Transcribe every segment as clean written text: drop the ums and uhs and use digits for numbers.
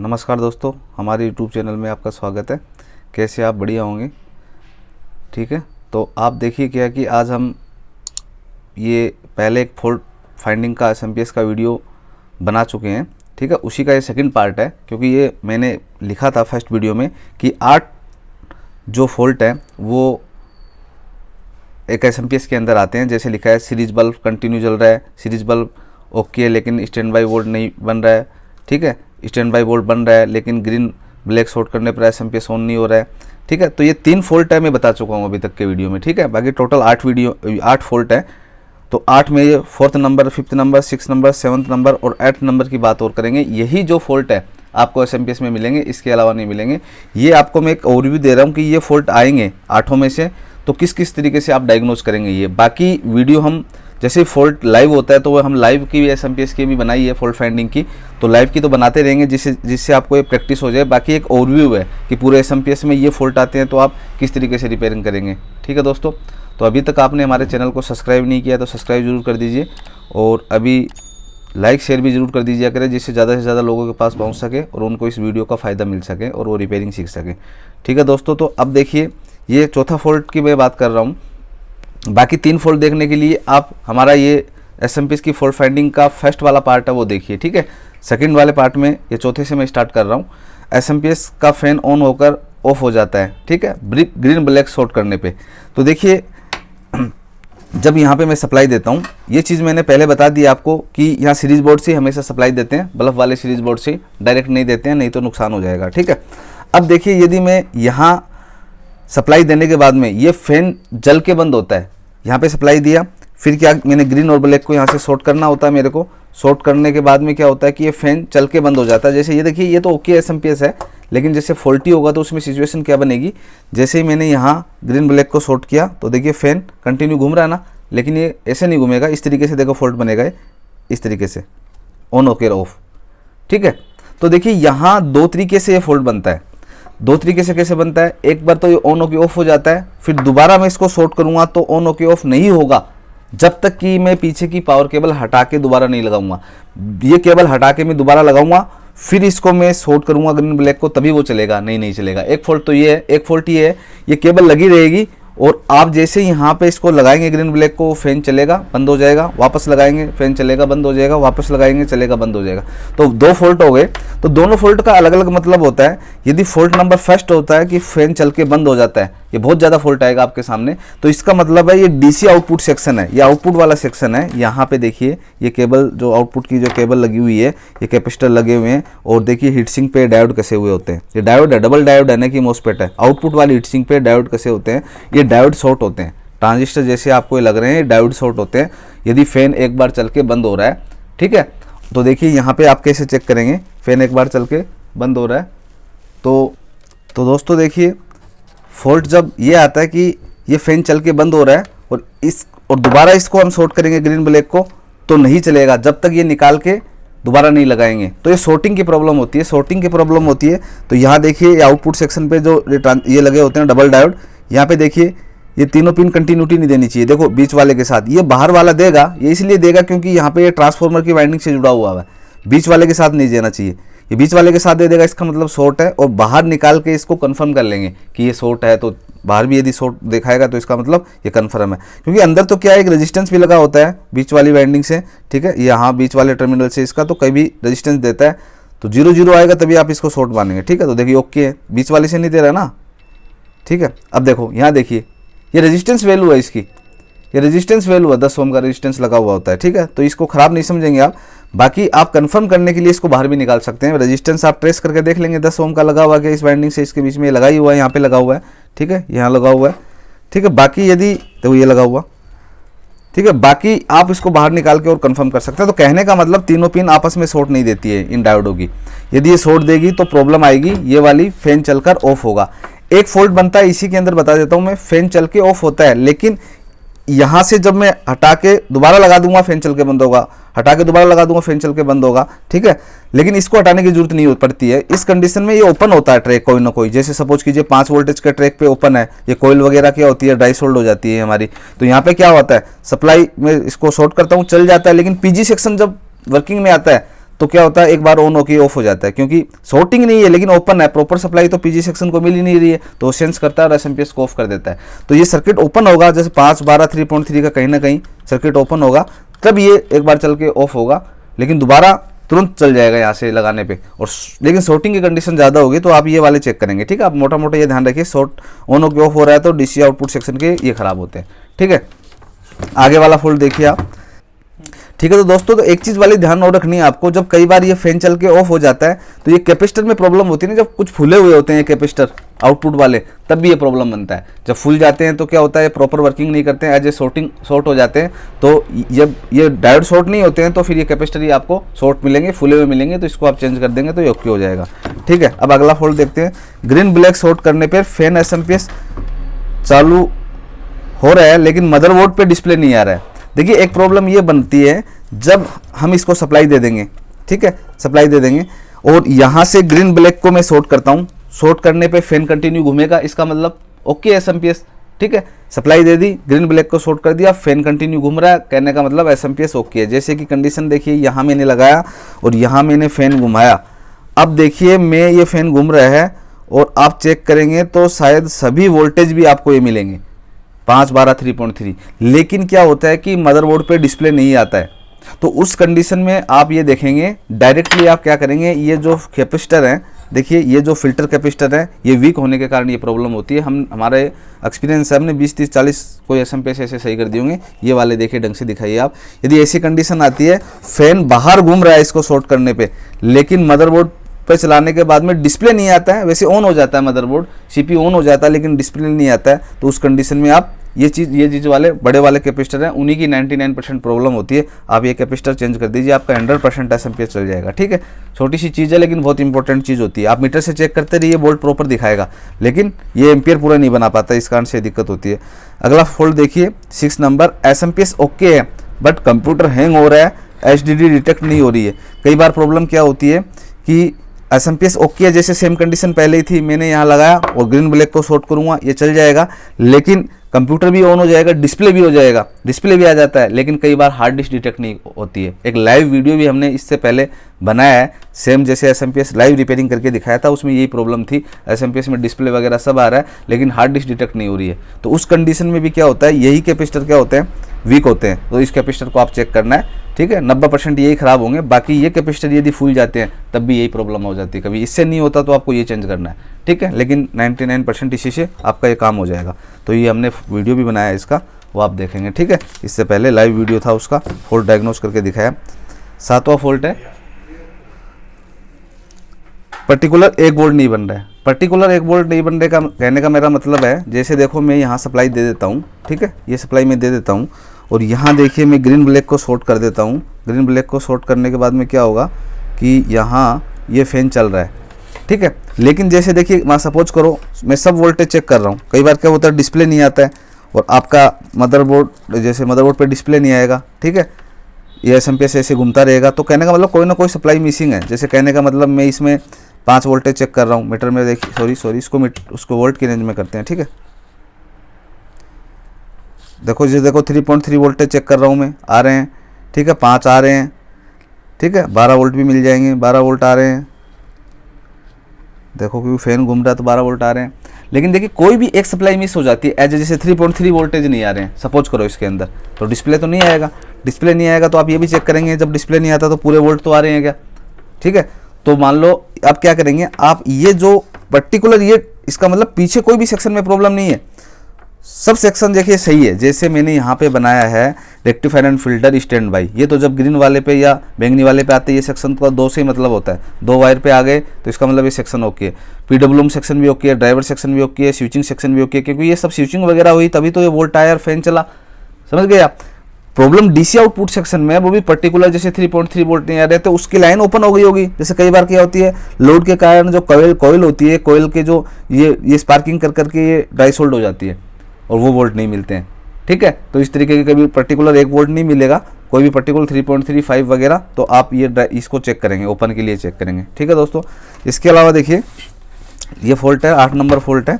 नमस्कार दोस्तों, हमारे YouTube चैनल में आपका स्वागत है। कैसे आप? बढ़िया होंगे, ठीक है। तो आप देखिए क्या है कि आज हम ये पहले एक फॉल्ट फाइंडिंग का SMPS का वीडियो बना चुके हैं, ठीक है। उसी का ये सेकंड पार्ट है, क्योंकि ये मैंने लिखा था फर्स्ट वीडियो में कि 8 जो फॉल्ट है वो एक SMPS के अंदर आते हैं। जैसे लिखा है सीरीज बल्ब कंटिन्यू जल रहा है, सीरीज बल्ब ओके है लेकिन स्टैंड बाई वोल्ट नहीं बन रहा है, ठीक है। स्टैंड बाई वोल्ट बन रहा है लेकिन ग्रीन ब्लैक शॉर्ट करने पर SMPS ऑन नहीं हो रहा है, ठीक है। तो ये 3 फॉल्ट है, मैं बता चुका हूँ अभी तक के वीडियो में, ठीक है। बाकी टोटल 8 फॉल्ट है। तो 8 में ये 4th number, 5th number, 6th number, 7th number और 8th नंबर की बात और करेंगे। यही जो फॉल्ट है आपको SMPS में मिलेंगे, इसके अलावा नहीं मिलेंगे। ये आपको मैं एक ओवरव्यू दे रहा हूँ कि ये फॉल्ट आएंगे 8 में से, तो किस किस तरीके से आप डायग्नोज करेंगे। ये बाकी वीडियो हम जैसे फॉल्ट लाइव होता है तो वो हम लाइव की भी SMPS की भी बनाई है फॉल्ट फाइंडिंग की, तो लाइव की तो बनाते रहेंगे जिससे आपको ये प्रैक्टिस हो जाए। बाकी एक ओवरव्यू है कि पूरे SMPS में ये फॉल्ट आते हैं तो आप किस तरीके से रिपेयरिंग करेंगे, ठीक है दोस्तों। तो अभी तक आपने हमारे चैनल को सब्सक्राइब नहीं किया तो सब्सक्राइब जरूर कर दीजिए, और अभी लाइक शेयर भी जरूर कर दीजिए करें, जिससे ज़्यादा से ज़्यादा लोगों के पास पहुँच सके और उनको इस वीडियो का फ़ायदा मिल सके और वो रिपेयरिंग सीख सके, ठीक है दोस्तों। तो अब देखिए ये चौथा फॉल्ट की मैं बात कर रहा हूँ। बाकी 3 फॉल्ट देखने के लिए आप हमारा ये SMPS की फॉल्ट फाइंडिंग का फर्स्ट वाला पार्ट है वो देखिए, ठीक है। सेकंड वाले पार्ट में ये चौथे से मैं स्टार्ट कर रहा हूँ। SMPS का फैन ऑन होकर ऑफ हो जाता है, ठीक है, ग्रीन ब्लैक शॉर्ट करने पे। तो देखिए जब यहाँ पे मैं सप्लाई देता हूँ, ये चीज़ मैंने पहले बता दी आपको कि यहाँ सीरीज बोर्ड से हमेशा सप्लाई देते हैं, बल्ब वाले सीरीज बोर्ड से डायरेक्ट नहीं देते हैं, नहीं तो नुकसान हो जाएगा, ठीक है। अब देखिए यदि मैं यहाँ सप्लाई देने के बाद में ये फैन जल के बंद होता है, यहाँ पे सप्लाई दिया, फिर क्या मैंने ग्रीन और ब्लैक को यहाँ से शॉर्ट करना होता है मेरे को। शॉर्ट करने के बाद में क्या होता है कि ये फैन चल के बंद हो जाता है। जैसे ये देखिए ये तो ओके SMPS है, लेकिन जैसे फॉल्टी होगा तो उसमें सिचुएशन क्या बनेगी। जैसे ही मैंने यहाँ ग्रीन ब्लैक को शॉर्ट किया तो देखिए फैन कंटिन्यू घूम रहा है ना, लेकिन ये ऐसे नहीं घूमेगा, इस तरीके से देखो फॉल्ट बनेगा, इस तरीके से ऑन होकर ऑफ, ठीक है। तो देखिए यहाँ 2 तरीके से ये फॉल्ट बनता है। 2 तरीके से कैसे बनता है, एक बार तो ये ऑन होके ऑफ हो जाता है, फिर दोबारा मैं इसको शॉर्ट करूँगा तो ऑन होके ऑफ नहीं होगा जब तक कि मैं पीछे की पावर केबल हटा के दोबारा नहीं लगाऊंगा। ये केबल हटा के मैं दोबारा लगाऊंगा, फिर इसको मैं शॉर्ट करूंगा ग्रीन ब्लैक को, तभी वो चलेगा, नहीं चलेगा। एक फॉल्ट तो ये है। एक फॉल्ट ये है, ये केबल लगी रहेगी और आप जैसे यहाँ पे इसको लगाएंगे ग्रीन ब्लैक को, फैन चलेगा बंद हो जाएगा, वापस लगाएंगे फैन चलेगा बंद हो जाएगा, वापस लगाएंगे चलेगा बंद हो जाएगा। तो 2 फॉल्ट हो गए। तो दोनों फॉल्ट का अलग अलग मतलब होता है। यदि फॉल्ट नंबर फर्स्ट होता है कि फैन चल के बंद हो जाता है, ये बहुत ज़्यादा फॉल्ट आएगा आपके सामने, तो इसका मतलब है ये DC आउटपुट सेक्शन है, ये आउटपुट वाला सेक्शन है। यहाँ पे देखिए ये केबल जो आउटपुट की जो केबल लगी हुई है, ये कैपेसिटर लगे हुए हैं, और देखिए हीटसिंक पे डायोड कसे हुए होते हैं। ये डायोड है, डबल डायोड है ना कि मोस्फेट है। आउटपुट वाली हीटसिंक पे डायोड कसे होते हैं, ये डायोड शॉर्ट होते हैं। ट्रांजिस्टर जैसे आपको ये लग रहे हैं, डायोड शॉर्ट होते हैं यदि फैन एक बार चल के बंद हो रहा है, ठीक है। तो देखिए यहाँ पे आप कैसे चेक करेंगे, फैन एक बार चल के बंद हो रहा है तो दोस्तों देखिए फॉल्ट जब ये आता है कि ये फैन चल के बंद हो रहा है और दोबारा इसको हम शॉर्ट करेंगे ग्रीन ब्लैक को तो नहीं चलेगा जब तक ये निकाल के दोबारा नहीं लगाएंगे। तो ये शॉर्टिंग की प्रॉब्लम होती है, शॉर्टिंग की प्रॉब्लम होती है। तो यहाँ देखिए आउटपुट सेक्शन पे जो ये लगे होते हैं डबल डायोड, यहाँ पे देखिए ये तीनों पिन कंटिन्यूटी नहीं देनी चाहिए। देखो बीच वाले के साथ, ये बाहर वाला देगा, ये इसलिए देगा क्योंकि यहाँ पे ये ट्रांसफार्मर की वाइंडिंग से जुड़ा हुआ है, बीच वाले के साथ नहीं देना चाहिए। ये बीच वाले के साथ दे देगा, इसका मतलब शॉर्ट है, और बाहर निकाल के इसको कंफर्म कर लेंगे कि ये शॉर्ट है। तो बाहर भी यदि शॉर्ट दिखाएगा तो इसका मतलब ये कंफर्म है, क्योंकि अंदर तो क्या है एक रेजिस्टेंस भी लगा होता है बीच वाली वाइंडिंग से, ठीक है। यहाँ बीच वाले टर्मिनल से इसका तो कभी रेजिस्टेंस देता है, तो 0 आएगा तभी आप इसको शॉर्ट मानेंगे, ठीक है। तो देखिए ओके है, बीच वाले से नहीं दे रहा ना, ठीक है। अब देखो यहाँ देखिए ये रेजिस्टेंस वैल्यू है इसकी, ये रेजिस्टेंस वैल्यू है, 10 ओम का रेजिस्टेंस लगा हुआ होता है, ठीक है। तो इसको खराब नहीं समझेंगे आप। बाकी आप कंफर्म करने के लिए इसको बाहर भी निकाल सकते हैं। रेजिस्टेंस आप ट्रेस करके देख लेंगे 10 ओम का लगा हुआ है, इस वाइंडिंग से इसके बीच में लगा ही हुआ है, यहाँ पे लगा हुआ है, ठीक है, यहाँ लगा हुआ है, ठीक है। बाकी यदि तो ये लगा हुआ, ठीक है, बाकी आप इसको बाहर निकाल के और कंफर्म कर सकते हैं। तो कहने का मतलब तीनों पिन आपस में शॉर्ट नहीं देती है इन डायोडों की। यदि ये शॉर्ट देगी तो प्रॉब्लम आएगी, ये वाली फैन चलकर ऑफ होगा। एक फॉल्ट बनता है इसी के अंदर बता देता हूँ मैं, फैन चल के ऑफ होता है, लेकिन यहाँ से जब मैं हटा के दोबारा लगा दूंगा फैन चल के बंद होगा, हटा के दोबारा लगा दूंगा फैन चल के बंद होगा, ठीक है। लेकिन इसको हटाने की जरूरत नहीं पड़ती है। इस कंडीशन में ये ओपन होता है ट्रैक कोई ना कोई, जैसे सपोज कीजिए 5 वोल्टेज के ट्रैक पे ओपन है, ये कोयल वगैरह क्या होती है ड्राई सोल्ड हो जाती है हमारी। तो यहाँ पे क्या होता है, सप्लाई में इसको शॉर्ट करता हूँ चल जाता है, लेकिन पीजी सेक्शन जब वर्किंग में आता है तो क्या होता है, एक बार ऑन होकर ऑफ हो जाता है, क्योंकि शॉर्टिंग नहीं है लेकिन ओपन है, प्रॉपर सप्लाई तो पीजी सेक्शन को मिल ही नहीं रही है, तो सेंस करता है और एसएमपीएस को ऑफ कर देता है। तो ये सर्किट ओपन होगा, जैसे 5/12 3.3 का कहीं ना कहीं सर्किट ओपन होगा, तब ये एक बार चल के ऑफ होगा, लेकिन दोबारा तुरंत चल जाएगा यहाँ से लगाने पे। और लेकिन शॉर्टिंग की कंडीशन ज़्यादा होगी तो आप ये वाले चेक करेंगे, ठीक है। आप मोटा मोटा ये ध्यान रखिए, शॉर्ट ऑन होकर ऑफ हो रहा है तो डीसी आउटपुट सेक्शन के ये खराब होते हैं, ठीक है। आगे वाला फॉल्ट देखिए आप, ठीक है। तो दोस्तों, तो एक चीज़ वाली ध्यान और रखनी है आपको, जब कई बार ये फैन चल के ऑफ हो जाता है तो ये कैपेसिटर में प्रॉब्लम होती है ना, जब कुछ फूले हुए होते हैं कैपेसिटर आउटपुट वाले, तब भी ये प्रॉब्लम बनता है। जब फूल जाते हैं तो क्या होता है, प्रॉपर वर्किंग नहीं करते हैं, एज ए शॉर्ट हो जाते हैं। तो जब ये डायोड शॉर्ट नहीं होते हैं तो फिर ये कैपेसिटर ही आपको शॉर्ट मिलेंगे, फूले हुए मिलेंगे, तो इसको आप चेंज कर देंगे तो ये ओके हो जाएगा, ठीक है। अब अगला फॉल्ट देखते हैं। ग्रीन ब्लैक शॉर्ट करने पर फैन एसएमपीएस चालू हो रहा है लेकिन मदरबोर्ड पे डिस्प्ले नहीं आ रहा है। देखिए, एक प्रॉब्लम ये बनती है जब हम इसको सप्लाई दे देंगे, ठीक है, सप्लाई दे देंगे और यहाँ से ग्रीन ब्लैक को मैं शॉर्ट करता हूँ, शॉर्ट करने पे फैन कंटिन्यू घूमेगा, इसका मतलब ओके एसएमपीएस, ठीक है। सप्लाई दे दी, ग्रीन ब्लैक को शॉर्ट कर दिया, फैन कंटिन्यू घूम रहा है, कहने का मतलब एसएमपीएस ओके है। जैसे कि कंडीशन देखिए, यहाँ मैंने लगाया और यहाँ मैंने फैन घुमाया, अब देखिए मैं ये फैन घूम रहा है और आप चेक करेंगे तो शायद सभी वोल्टेज भी आपको ये मिलेंगे 5/12 3.3, लेकिन क्या होता है कि मदरबोर्ड पे डिस्प्ले नहीं आता है। तो उस कंडीशन में आप ये देखेंगे, डायरेक्टली आप क्या करेंगे, ये जो कैपेसिटर हैं, देखिए ये जो फिल्टर कैपेसिटर है, ये वीक होने के कारण ये प्रॉब्लम होती है। हमारे एक्सपीरियंस है, हमने 20 30 40 कोई एसएमपीएस ऐसे सही कर दिए होंगे। ये वाले देखिए, ढंग से दिखाइए आप। यदि ऐसी कंडीशन आती है, फैन बाहर घूम रहा है इसको शॉर्ट करने पे, लेकिन मदरबोर्ड पे चलाने के बाद में डिस्प्ले नहीं आता है, वैसे ऑन हो जाता है मदरबोर्ड, सीपीयू ऑन हो जाता है लेकिन डिस्प्ले नहीं आता है, तो उस कंडीशन में आप ये चीज़ वाले बड़े वाले कैपेसिटर हैं, उन्हीं की 99% प्रॉब्लम होती है। आप ये कैपेसिटर चेंज कर दीजिए, आपका 100% एसएमपीएस चल जाएगा, ठीक है। छोटी सी चीज़ है लेकिन बहुत इंपॉर्टेंट चीज़ होती है। आप मीटर से चेक करते रहिए, वोल्ट प्रॉपर दिखाएगा, लेकिन ये एम्पियर पूरा नहीं बना पाता, इस कारण से दिक्कत होती है। अगला फॉल्ट देखिए 6 नंबर, एसएमपीएस ओके है बट कंप्यूटर हैंग हो रहा है, एचडीडी डिटेक्ट नहीं हो रही है। कई बार प्रॉब्लम क्या होती है कि एसएमपीएस ओके है, जैसे सेम कंडीशन पहले ही थी, मैंने यहाँ लगाया और ग्रीन ब्लैक को शॉर्ट करूँगा, ये चल जाएगा, लेकिन कंप्यूटर भी ऑन हो जाएगा, डिस्प्ले भी हो जाएगा, डिस्प्ले भी आ जाता है, लेकिन कई बार हार्ड डिस्क डिटेक्ट नहीं होती है। एक लाइव वीडियो भी हमने इससे पहले बनाया है, सेम जैसे एसएमपीएस लाइव रिपेयरिंग करके दिखाया था, उसमें यही प्रॉब्लम थी। एसएमपीएस में डिस्प्ले वगैरह सब आ रहा है लेकिन हार्ड डिस्क डिटेक्ट नहीं हो रही है। तो उस कंडीशन में भी क्या होता है, यही कैपेसिटर क्या होते हैं, वीक होते हैं। तो इस कैपेसिटर को आप चेक करना है, ठीक है। 90% यही खराब होंगे, बाकी ये कैपेसिटर यदि फूल जाते हैं तब भी यही प्रॉब्लम हो जाती है। कभी इससे नहीं होता तो आपको ये चेंज करना है, ठीक है, लेकिन 99% इसी से आपका ये काम हो जाएगा। तो ये हमने वीडियो भी बनाया है इसका, वो आप देखेंगे, ठीक है। इससे पहले लाइव वीडियो था उसका, फॉल्ट डायग्नोस करके दिखाया। 7वां फॉल्ट है, पर्टिकुलर 1 वोल्ट नहीं बन रहा है। पर्टिकुलर 1 वोल्ट नहीं बनने का कहने का मेरा मतलब है, जैसे देखो मैं यहाँ सप्लाई दे देता हूँ, ठीक है, ये सप्लाई मैं दे देता हूँ और यहाँ देखिए मैं ग्रीन ब्लैक को शॉर्ट कर देता हूँ। ग्रीन ब्लैक को शॉर्ट करने के बाद में क्या होगा कि यहाँ ये फैन चल रहा है, ठीक है। लेकिन जैसे देखिए, मैं सपोज करो मैं सब वोल्टेज चेक कर रहा हूँ, कई बार क्या होता है डिस्प्ले नहीं आता है और आपका मदरबोर्ड, जैसे मदरबोर्ड पे डिस्प्ले नहीं आएगा, ठीक है, ये एसएमपीएस ऐसे घूमता रहेगा, तो कहने का मतलब कोई ना कोई सप्लाई मिसिंग है। जैसे कहने का मतलब मैं इसमें 5 वोल्टेज चेक कर रहा हूँ मीटर में, देखिए सॉरी उसको वोल्ट की रेंज में करते हैं, ठीक है। देखो जी, देखो 3.3 वोल्टेज चेक कर रहा हूँ मैं, आ रहे हैं, ठीक है, 5 आ रहे हैं, ठीक है, 12 वोल्ट भी मिल जाएंगे, 12 वोल्ट आ रहे हैं, देखो क्योंकि फैन घूम रहा है तो 12 वोल्ट आ रहे हैं। लेकिन देखिए कोई भी एक सप्लाई मिस हो जाती है, एज जैसे 3.3 वोल्टेज नहीं आ रहे हैं सपोज करो इसके अंदर, तो डिस्प्ले तो नहीं आएगा। डिस्प्ले नहीं आएगा तो आप ये भी चेक करेंगे, जब डिस्प्ले नहीं आता तो पूरे वोल्ट तो आ रहे हैं क्या, ठीक है। तो मान लो आप क्या करेंगे, आप ये जो पर्टिकुलर ये, इसका मतलब पीछे कोई भी सेक्शन में प्रॉब्लम नहीं है, सब सेक्शन देखिए सही है। जैसे मैंने यहाँ पे बनाया है rectifier and filter stand by, ये तो जब ग्रीन वाले पे या बैंगनी वाले पे आते हैं, ये सेक्शन का 2 से ही मतलब होता है, 2 वायर पे आ गए तो इसका मतलब ये सेक्शन ओके है। पीडब्ल्यूएम सेक्शन भी ओके है, ड्राइवर सेक्शन भी ओके है, स्विचिंग सेक्शन भी ओके है, क्योंकि ये सब स्विचिंग वगैरह हुई तभी तो ये वोल्ट आया और फैन चला, समझ गए आप। प्रॉब्लम डीसी आउटपुट सेक्शन में है, वो भी पर्टिकुलर जैसे 3.3 वोल्ट नहीं आ रहे तो उसकी लाइन ओपन हो गई होगी। जैसे कई बार क्या होती है, लोड के कारण जो कॉइल होती है, कॉइल के जो ये स्पार्किंग कर करके ये ड्राई सोल्ड हो जाती है और वो वोल्ट नहीं मिलते हैं, ठीक है। तो इस तरीके के कभी पर्टिकुलर 1 वोल्ट नहीं मिलेगा, कोई भी पर्टिकुलर 3.35 वगैरह, तो आप ये इसको चेक करेंगे, ओपन के लिए चेक करेंगे, ठीक है दोस्तों। इसके अलावा देखिए ये फॉल्ट है, 8 नंबर फॉल्ट है,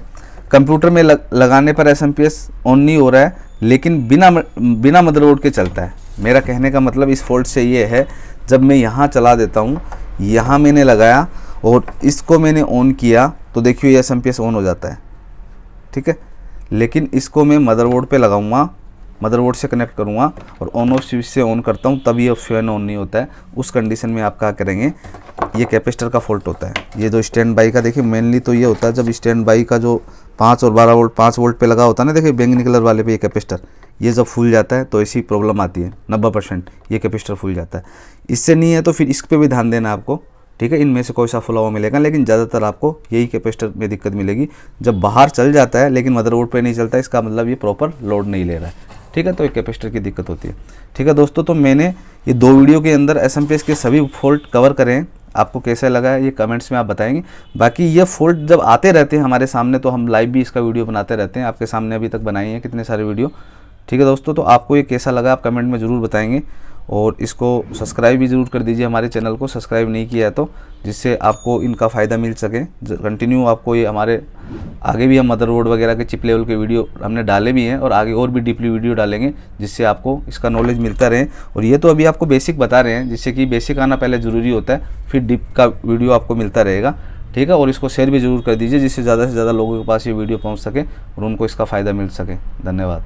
कंप्यूटर में लगाने पर एसएमपीएस ऑन नहीं हो रहा है लेकिन बिना मदरबोर्ड के चलता है। मेरा कहने का मतलब इस फॉल्ट से ये है, जब मैं यहाँ चला देता हूँ, यहाँ मैंने लगाया और इसको मैंने ऑन किया तो देखिए ये SMPS ऑन हो जाता है, ठीक है। लेकिन इसको मैं मदरबोर्ड पे लगाऊंगा, मदरबोर्ड से कनेक्ट करूंगा और ऑन ऑफ स्विच से ऑन करता हूं, तब ये फैन ऑन नहीं होता है। उस कंडीशन में आप क्या करेंगे, ये कैपेसिटर का फॉल्ट होता है। ये जो स्टैंड बाई का देखिए मेनली तो ये होता है, जब स्टैंड बाई का जो 5 और 12 वोल्ट 5 वोल्ट पे लगा होता है ना, देखिए बैंगनी कलर वाले पे ये कैपेसिटर, ये जब फूल जाता है तो ऐसी प्रॉब्लम आती है। 90% ये कैपेसिटर फूल जाता है। इससे नहीं है तो फिर इस पर भी ध्यान देना आपको, ठीक है। इनमें से कोई सा फुला हुआ मिलेगा, लेकिन ज़्यादातर आपको यही कैपेसिटर में दिक्कत मिलेगी। जब बाहर चल जाता है लेकिन मदरबोर्ड पे नहीं चलता, इसका मतलब ये प्रॉपर लोड नहीं ले रहा है, ठीक है। तो एक कैपेसिटर की दिक्कत होती है, ठीक है दोस्तों। तो मैंने ये 2 वीडियो के अंदर SMPS के सभी फॉल्ट कवर करे हैं। आपको कैसा लगा है ये कमेंट्स में आप बताएंगे। बाकी ये फॉल्ट जब आते रहते हैं हमारे सामने तो हम लाइव भी इसका वीडियो बनाते रहते हैं, आपके सामने अभी तक बनाए हैं कितने सारे वीडियो, ठीक है दोस्तों। तो आपको ये कैसा लगा आप कमेंट में ज़रूर बताएंगे और इसको सब्सक्राइब भी ज़रूर कर दीजिए हमारे चैनल को, सब्सक्राइब नहीं किया है तो, जिससे आपको इनका फ़ायदा मिल सके कंटिन्यू। आपको ये हमारे आगे भी हम मदरबोर्ड वगैरह के चिप लेवल के वीडियो हमने डाले भी हैं और आगे और भी डीपली वीडियो डालेंगे, जिससे आपको इसका नॉलेज मिलता रहे। और ये तो अभी आपको बेसिक बता रहे हैं, जिससे कि बेसिक आना पहले ज़रूरी होता है, फिर डीप का वीडियो आपको मिलता रहेगा, ठीक है। और इसको शेयर भी ज़रूर कर दीजिए, जिससे ज़्यादा से ज़्यादा लोगों के पास ये वीडियो पहुँच सके और उनको इसका फ़ायदा मिल सके। धन्यवाद।